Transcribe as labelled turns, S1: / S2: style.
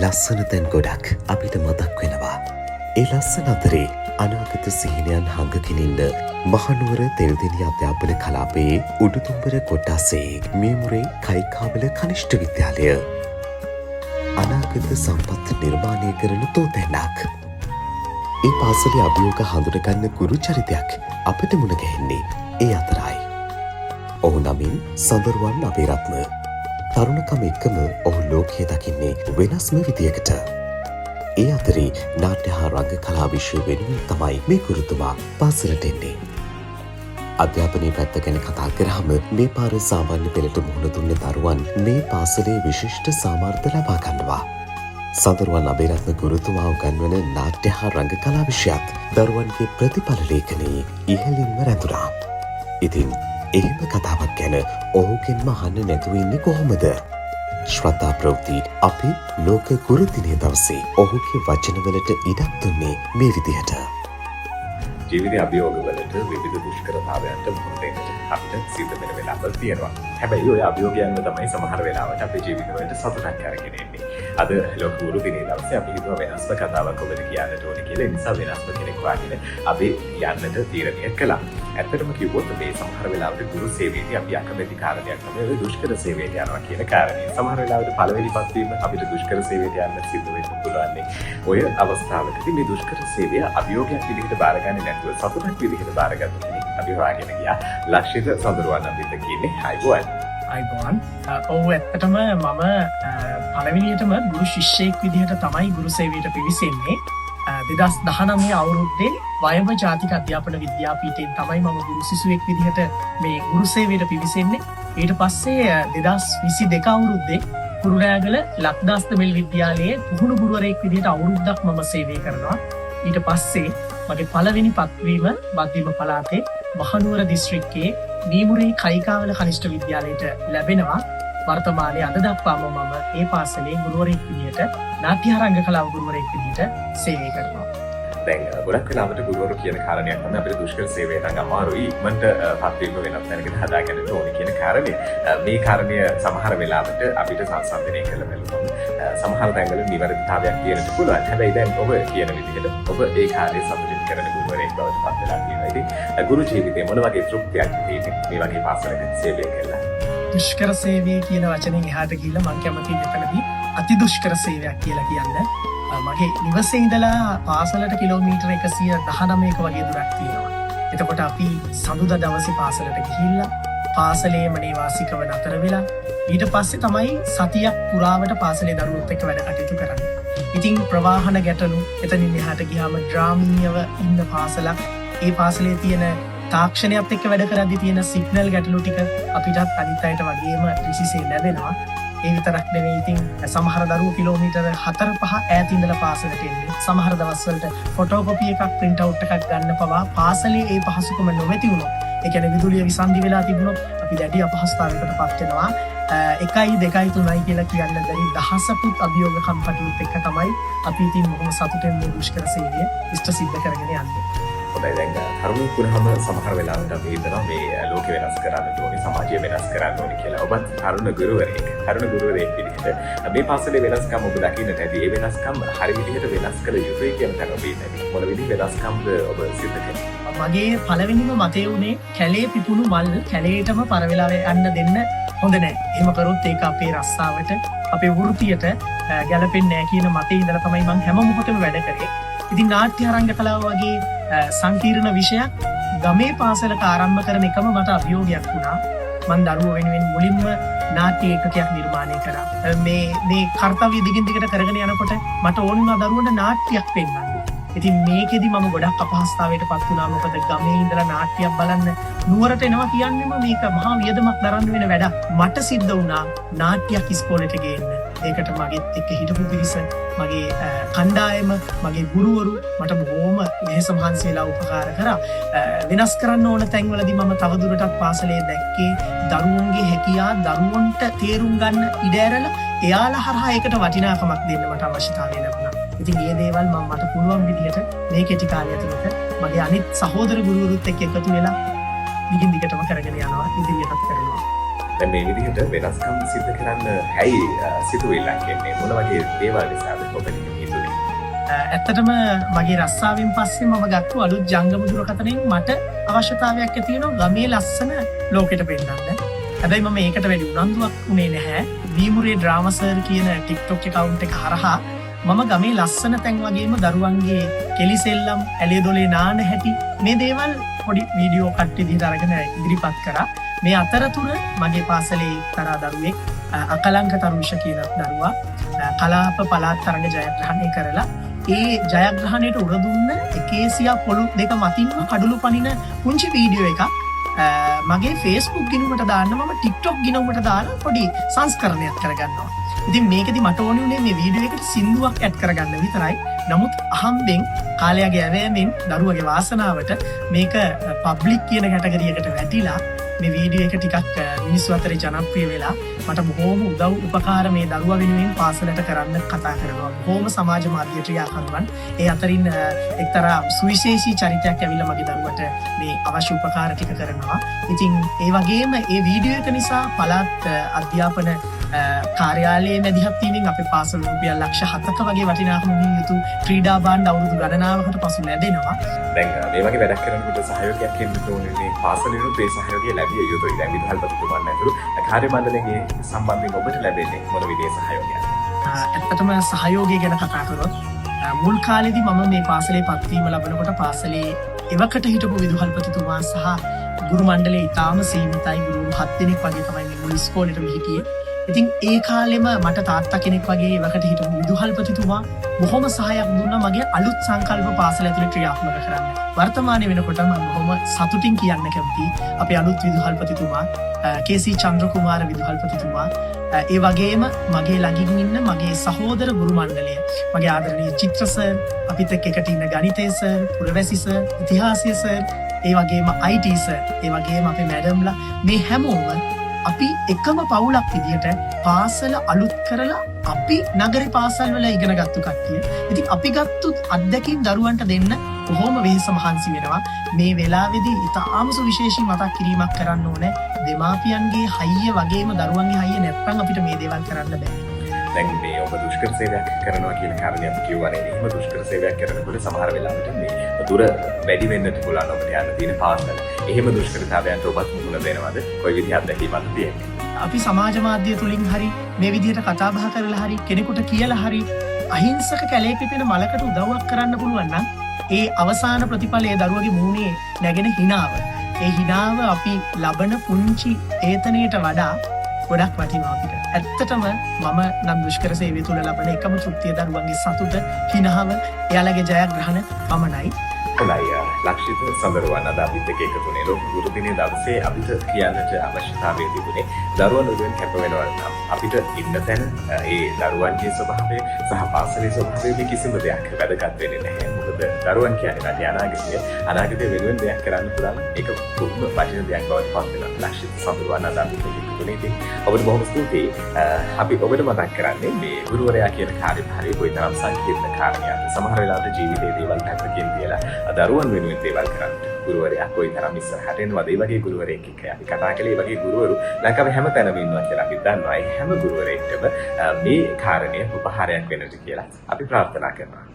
S1: ලස්සන තැන් ගොඩක් අපිට මතක් වෙනවා. ඒ ලස්සන අතරේ අනාගත සිහිනයන් හඟකිනින්න මහනුවර තෙල්දෙණිය අධ්‍යාපන කලාපයේ උඩුදුම්බර කොට්ටාසේ මේමුරේ කයිකාවල කනිෂ්ඨ විද්‍යාලය අනාගත සම්පත් නිර්මාණය කරන තෝතැන්නක්. ඒ පාසලේ අභියෝග හඳුනගන්න ගුරු චරිතයක් අපට මුණ ගැහෙන්නේ ඒ අතරයි. ඔහු නමින් සඳරුවන් අබේරත්න. තරුණකම එක්කම ඔහු ලෝකය දකින්නේ වෙනස්ම විදියකට. ඒ අතරේ නාට්‍ය හා රංග කලා විෂය වෙනුවෙන් තමයි මේ ගුරුතුමා පාසලට එන්නේ. අධ්‍යාපනයේ පැත්ත ගැන කතා කරාම මේ පාර සාමාන්‍ය පෙළට මුහුණ දුන්න දරුවන් මේ පාසලේ විශිෂ්ට සාමර්ථ ලබා ගන්නවා. සඳරුවන් අබේරත්න ගුරුතුමා උගන්වන නාට්‍ය හා රංග කලා විෂයත් දරුවන්ගේ ප්‍රතිඵල ලේඛනයේ ඉහළින්ම රැඳුණා. ඉතින් එහෙම කතාවක් ගැන ඔහුගෙන්ම අහන්න නැතුව ඉන්නේ කොහොමද? ශ්‍රද්ධා ප්‍රවෘත්ති අපි ලෝක ගුරු දිනය දවසේ ඔහුගේ වචනවලට ඉඩක් දුන්නේ මේ විදිහට.
S2: ජීවිත අභියෝගවලට විවිධ දුෂ්කරතාවයන්ට මුහුණ දෙන්නට අපිට සිද්ධ වෙන වෙලාවල් තියෙනවා. හැබැයි ওই අභියෝගයන්ව තමයි සමහර වෙලාවට අපේ ජීවිතවලට සතුටක් අරගෙන එන්නේ. අද ලෝක ගුරු දිනය දවසේ අපි හිතුවා වෙනස්ම කතාවක් ඔබට කියන්නට ඕනේ කියලා. ඒ නිසා වෙනස්ම කෙනෙක් වාගෙන අපි යන්නට තීරණය කළා. ඇත්තටම කිව්වොත් මේ සමහර වෙලාවට ගුරු සේවයේදී අපි අකමැති කාරණයක් තමයි ඔය දුෂ්කර සේවයට යනවා කියන කාරණේ. සමහර වෙලාවට පළවෙනි පත්වීම අපිට දුෂ්කර සේවයට යන්න සිද්ධ වෙන්න පුළුවන්. ඔය අවස්ථාවකදී මේ දුෂ්කර සේවය අභියෝගයක් විදිහට බාරගන්නේ නැතුව සතුටක් විදිහට බාරගත්ත කෙනෙක් අපි හොයාගෙන ගියා. ලක්ෂිත සඳරුවන් අපිට කියන්නේ අයිබෝන්.
S3: අයිබෝන්. ඔව් ඇත්තටම මම පළවෙනියටම ගුරු ශිෂ්‍යයෙක් විදිහට තමයි ගුරු සේවයට පිවිසෙන්නේ. 2019 අවුරුද්දේ වයඹ ජාතික අධ්‍යාපන විද්‍යාපීඨයෙන් තමයි මම ගුරු සිසුවෙක් විදිහට මේ ගුරු සේවයට පිවිසෙන්නේ. ඊට පස්සේ 2022 අවුරුද්දේ කුරුණෑගල ලක්දාස් තෙමෙල් විද්‍යාලයේ පුහුණු ගුරුවරයෙක් විදිහට අවුරුද්දක් මම සේවය කරනවා. ඊට පස්සේ මගේ පළවෙනි පත්වීම මධ්‍යම පළාතේ මහනුවර දිස්ත්‍රික්කයේ මීමුරේ කයිකාවල කනිෂ්ඨ විද්‍යාලයට ලැබෙනවා. වර්තමානයේ අද දක්වාම මම ඒ පාසලේ ගුරුවරයෙක් විදිහට නාට්‍ය රංග කලාව ගුරුවරයෙක් විදිහට සේවය කරනවා.
S2: දැන් ගොඩක් වෙලාවට ගුරුවරු කියන කාරණයක් තමයි අපිට දුෂ්කර සේවය නම් අමාරුයි. ඉක්මනට පත්වීම වෙනත් තැනකට හදාගන්න ඕනේ කියන කාරණේ. මේ කාරණය සමහර වෙලාවට අපිට සංසන්දනය කළ බැලුවොත් සමහර තැන්වල නිවැරදිතාවයක් කියන්නත් පුළුවන්. හැබැයි දැන් ඔබ කියන විදිහට ඔබ ඒ කාර්යය සතුටින් කරන ගුරුවරයෙක් බවට පත් වෙලා තියෙනවා. ඉතින් ගුරු ජීවිතේ මොන වගේ තෘප්තියක් තියෙන්නේ මේ වගේ පාසලක සේවය කළා?
S3: දුෂ්කර සේවය කියන වචනෙන් එහාට ගිහිල්ලා මම කැමතියි මෙතනදී අති දුෂ්කර සේවයක් කියලා කියන්න. මගේ නිවසේ ඉඳලා පාසලට කිලෝමීටර් 119ක වගේ දුරක් තියෙනවා. එතකොට අපි සඳුදා දවසේ පාසලට ගිහිල්ලා පාසලේම නේවාසිකව නතර වෙලා ඊට පස්සේ තමයි සතියක් පුරාවට පාසලේ දරුවොත් එක්ක වැඩ කටයුතු කරන්නේ. ඉතින් ප්‍රවාහන ගැටලු එතනින් එහාට ගියාම ග්‍රාමීයව ඉන්න පාසලක්. ඒ පාසලේ තියෙන තාක්ෂණයත් එක්ක වැඩ කරද්දී තියෙන සිග්නල් ගැටලු ටික අපිටත් අනිත් අයට වගේම රිසිසේ ලැබෙනවා. ඒ විතරක් නෙවෙයි ඉතින් සමහර දරුවෝ කිලෝමීටර 4-5 ඈත ඉඳලා පාසලට එන්නේ. සමහර දවස්වලට ෆොටෝකොපි එකක් print out එකක් ගන්න පවා පාසලේ ඒ පහසුකම නොමැති වුණොත්, ඒ කියන්නේ විදුලිය විසන්ධි වෙලා තිබුණොත් අපි දැඩි අපහසුතාවයකට පත් වෙනවා. 1යි 2යි 3යි කියලා කියන්න බැරි දහසකුත් අභියෝග කම්කටොළුත් එක්ක තමයි අපි ඉතින් මොහොම සතුටෙන් මේ දුෂ්කර සේවය ඉෂ්ට සිද්ධ කරගෙන යන්නේ.
S2: හොඳයි. දැන් තරුණයෙක් වුණාම සමහර වෙලාවට අපි හිතනවා මේ ලෝකෙ වෙනස් කරන්න ඕනේ, සමාජය වෙනස් කරන්න ඕනේ කියලා. ඔබත් තරුණ ගුරුවරයෙක් විදිහට මේ පාසලේ වෙනස්කම් ඔබ දකින්නට ඇති. ඒ වෙනස්කම් හරි විදිහට වෙනස් කළ යුතුයි කියන තැන ඔබ ඉන්නේ. මොන විදිහේ වෙනස්කම්ද ඔබ සිද්ධ කරන්නේ?
S3: මගේ පළවෙනිම මතය වුණේ කැලේ පිපුණු මල් කැලේටම පරවෙලා යන්න දෙන්න හොඳ නැහැ. එහෙම කරොත් ඒක අපේ රස්සාවට, අපේ වෘත්තියට ගැලපෙන්නේ නැහැ කියන මතේ ඉඳලා තමයි මම හැම මොහොතෙම වැඩ කරේ. ඉතින් නාට්‍ය රංග කලාව වගේ සංකීර්ණ විෂයක් ගමේ පාසලක ආරම්භ කරන එකම මට අභියෝගයක් වුණා. මම දරුවෝ වෙනුවෙන් මුලින්ම නාට්‍ය ඒකකයක් නිර්මාණය කරා. මේ කාර්යය දිගින් දිගට කරගෙන යනකොට මට ඕන වුණා දරුවන්ට නාට්‍යයක් පෙන්වන්න. ඉතින් මේකෙදි මම ගොඩක් අපහසුතාවයට පත් වුණා. මොකද ගමේ ඉඳලා නාට්‍යයක් බලන්න නුවරට එනවා කියන්නේම මේක මහා වියදමක් දරන්න වෙන වැඩක්. මට සිද්ධ වුණා නාට්‍යයක් ඉස්කෝලේට ගේන්න. ඒකට මගෙත් එක්ක හිටපු පිරිස, මගේ කණ්ඩායම, මගේ ගුරුවරු මට බොහොම වෙහෙස මහන්සි වෙලා උපකාර කරා. වෙනස් කරන්න ඕන තැන්වලදී මම තවදුරටත් පාසලේ දැක්කේ දරුවන්ගේ හැකියාව දරුවන්ට තේරුම් ගන්න ඉඩ ඇරලා එයාලා හරහා ඒකට වටිනාකමක් දෙන්න මට අවශ්‍යතාවය ලැබුණා. ඉතින් මේ දේවල් මම මට පුළුවන් විදිහට මේ කෙටි කාලය ඇතුළත මගේ අනිත් සහෝදර ගුරුවරුත් එක්ක එකතු වෙලා දිගින් දිගටම කරගෙන යනවා, ඉදිරියටත් කරනවා.
S2: දැන් මේ විදිහට වෙනස්කම් සිද්ධ කරන්න හැයි සිතුවිල්ලක් එන්නේ මොන වගේ දේවල් නිසාද ඔබට හිතුනේ?
S3: ඇත්තටම මගේ රස්සාාවෙන් පස්සේ මම ගත්තු අලුත් ජංගම දුරකථනයෙන් මට අවශ්‍යතාවයක් ඇති වෙනවා ගමේ ලස්සන ලෝකෙට පෙන්නන්න. හැබැයි මම ඒකට වැඩි උනන්දුවක් උනේ නැහැ. වීමුරේ ඩ්‍රාමා සර් කියන TikTok account එක හරහා මම ගමේ ලස්සන තැන් වගේම දරුවන්ගේ කෙලිසෙල්ලම් ඇලේ දොලේ නාන හැටි මේ දේවල් පොඩි වීඩියෝ කට් විදිහට අරගෙන ඉදිරිපත් කරා. මේ අතරතුර මගේ පාසලේ එක්තරා දරුවෙක් අකලංක තරුෂ කියන දරුවා කලාප පළාත් තරඟ ජයග්‍රහණය කරලා ඒ ජයග්‍රහණයට උරදුන්න 100 පොළු දෙක මතින්ම කඩුළු පනින පුංචි වීඩියෝ එකක් මගේ Facebook ගිණුමට දාන්න මම TikTok ගිණුමට දාලා පොඩි සංස්කරණයක් කරගන්නවා. ඉතින් මේකෙදි මට ඕනේ උනේ මේ වීඩියෝ එකට සින්දුවක් ඇඩ් කරගන්න විතරයි. නමුත් අහම්බෙන් කාලයාගේ ඇවෑමෙන් දරුවගේ වාසනාවට මේක පබ්ලික් කියන කැටගරියකට වැටිලා මේ වීඩියෝ එක ටිකක් මිනිස්සු අතරේ ජනප්‍රිය වෙලා මට බොහෝම උදව් උපකාර මේ දරුවා වෙනුවෙන් පාසලට කරන්න කතා කරනවා. බොහෝම සමාජ මාධ්‍ය ක්‍රියාකරුවන් ඒ අතරින් එක්තරා සුවිශේෂී චරිතයක් ඇවිල්ලා මගේ දරුවට මේ අවශ්‍ය උපකාර ටික කරනවා. ඉතින් ඒ වගේම ඒ වීඩියෝ එක නිසා පළාත් අධ්‍යාපන කාර්යාලයේ මැදිහත් වීමෙන් අපේ පාසල රුපියල් ලක්ෂ 7ක වගේ වටිනාකම විය යුතු ක්‍රීඩා භාණ්ඩ අවුරුදු ගණනාවකට පසු ලැබෙනවා.
S2: දැන් මේ වගේ වැඩක් කරනකොට සහයෝගයක් එන්න ඕනේ මේ පාසලෙනුත් ඒ සහයෝගය ලැබිය යුතුයි. දැන් විදුහල්පතිතුමන් ඇතුළු කාර්ය මණ්ඩලයේ සම්බන්ධයෙන් ඔබට ලැබෙන්නේ මොන විදිහේ සහයෝගයක්ද?
S3: ඇත්තටම සහයෝගය ගැන කතා කරොත් මුල් කාලෙදී මම මේ පාසලේ පත්වීම ලැබනකොට පාසලේ එවකට හිටපු විදුහල්පතිතුමා සහ ගුරු මණ්ඩලය ඉතාම සීමිතයි. ගුරුවරු 7 දෙනෙක් වගේ තමයි මේ මුල් ඉස්කෝලේටම හිටියේ. ඉතින් ඒ කාලෙම මට තාත්තා කෙනෙක් වගේ එවකට හිටපු විදුහල්පතිතුමා බොහොම සහායක් දුන්නා මගේ අලුත් සංකල්ප පාසල ඇතුලේ ක්‍රියාත්මක කරන්න. වර්තමානයේ වෙනකොට මම බොහොම සතුටින් කියන්න කැමතියි අපේ අලුත් විදුහල්පතිතුමා කේ.සී. චන්ද්‍රකුමාර විදුහල්පතිතුමා ඒ වගේම මගේ ළඟින් ඉන්න මගේ සහෝදර ගුරු මණ්ඩලය මගේ ආදරණීය චිත්‍ර සර් අපිත් එක්ක ඉන්න ගණිතය සර් පුරවැසි සර් ඉතිහාසය සර් ඒ වගේම IT සර් ඒ වගේම අපේ මැඩම්ලා මේ හැමෝම අපි එකම පවුලක් විදිහට පාසල අලුත් කරලා අපි නගරේ පාසල් වල ඉගෙන ගත්තු කට්ටිය. ඉතින් අපි ගත්තු අත්දැකීම් දරුවන්ට දෙන්න බොහොම වෙහෙස මහන්සි වෙනවා. මේ වෙලාවේදී ඉතාම සුවිශේෂී මතක් කිරීමක් කරන්න ඕනේ. දෙමාපියන්ගේ හයිය වගේම දරුවන්ගේ හයිය නැත්නම් අපිට මේ දේවල් කරන්න බෑ.
S2: දැන් මේ ඔබ දුෂ්කර සේවයක් කරනවා කියන කාරණේ අපි කියවනේ. එහෙම දුෂ්කර සේවයක් කරනකොට සමහර වෙලාවට මේ දුර වැඩි වෙන්නත් පුළුවන් ඔබට යන්න තියෙන පාසල. එහෙම දුෂ්කරතාවයන්ට ඔබත් මුහුණ දෙනවද? කොයි විදිහක් අත්දැකීමක්ද තියෙන්නේ?
S3: අපි සමාජ මාධ්‍ය තුලින් හරි මේ විදිහට කතා බහ කරලා හරි කෙනෙකුට කියලා හරි අහිංසක කැලේ පිපෙන මලකට උදව්වක් කරන්න පුළුවන් නම් ඒ අවසාන ප්‍රතිඵලයේ දරුවගේ මූණේ නැගෙන හිනාව. ඒ හිනාව අපි ලබන පුංචි ඒතනයට වඩා ගොඩක් වටිනවා අපිට. ඇත්තටම මම නම් දුෂ්කර සේවය තුළ ලබන එකම තෘප්තිය දරුවන්ගේ සතුට හිනාව එයාලගේ ජයග්‍රහණ පමණයි.
S2: හොඳයි ලක්ෂිත සඳරුවන් අද අපිත් එක්ක එකතු වෙන ලෝක ගුරු දිනේ දවසේ අපිට කියන්නට අවශ්‍යතාවය තිබුණේ දරුවන් වෙනුවෙන් කැප වෙනවා නම් අපිට ඉන්න තැන ඒ දරුවන්ගේ ස්වභාවය සහ පාසලේ ස්වභාවය කිසිම දෙයක් වැදගත් වෙන්නේ නැහැ. මොකද දරුවන් කියන්නේ රටේ අනාගතය වෙනුවෙන් දෙයක් කරන්න පුළුවන් ඒක බොහොම වටින දෙයක් බවට පත් වෙනවා. ලක්ෂිත සඳරුවන් අද අපිත් එක්ක එකතු වෙන ඉතින් ඔබට බොහොම ස්තුතියි. අපි ඔබට මතක් කරන්නේ මේ ගුරුවරයා කියන කාර්යභාරය කොයිතරම් සංකීර්ණ කාර්යයක්ද. සමහර වෙලාවට ජීවිතයේ දේවල් පැත්තකින් තියලා දරුවන් වෙනුවෙන් දේවල් කරන්න ගුරුවරයා කොයිතරම් ඉස්සරහට එනවද? ඒ වගේ ගුරුවරයෙක් එක්ක අපි කතා කළේ. ඒ වගේ ගුරුවරු ලංකාවේ හැම තැනම ඉන්නවා කියලා අපි දන්නවා. ඒ හැම ගුරුවරයෙක්ටම මේ කාරණය උපහාරයක් වෙන්නට කියලා අපි ප්‍රාර්ථනා කරනවා.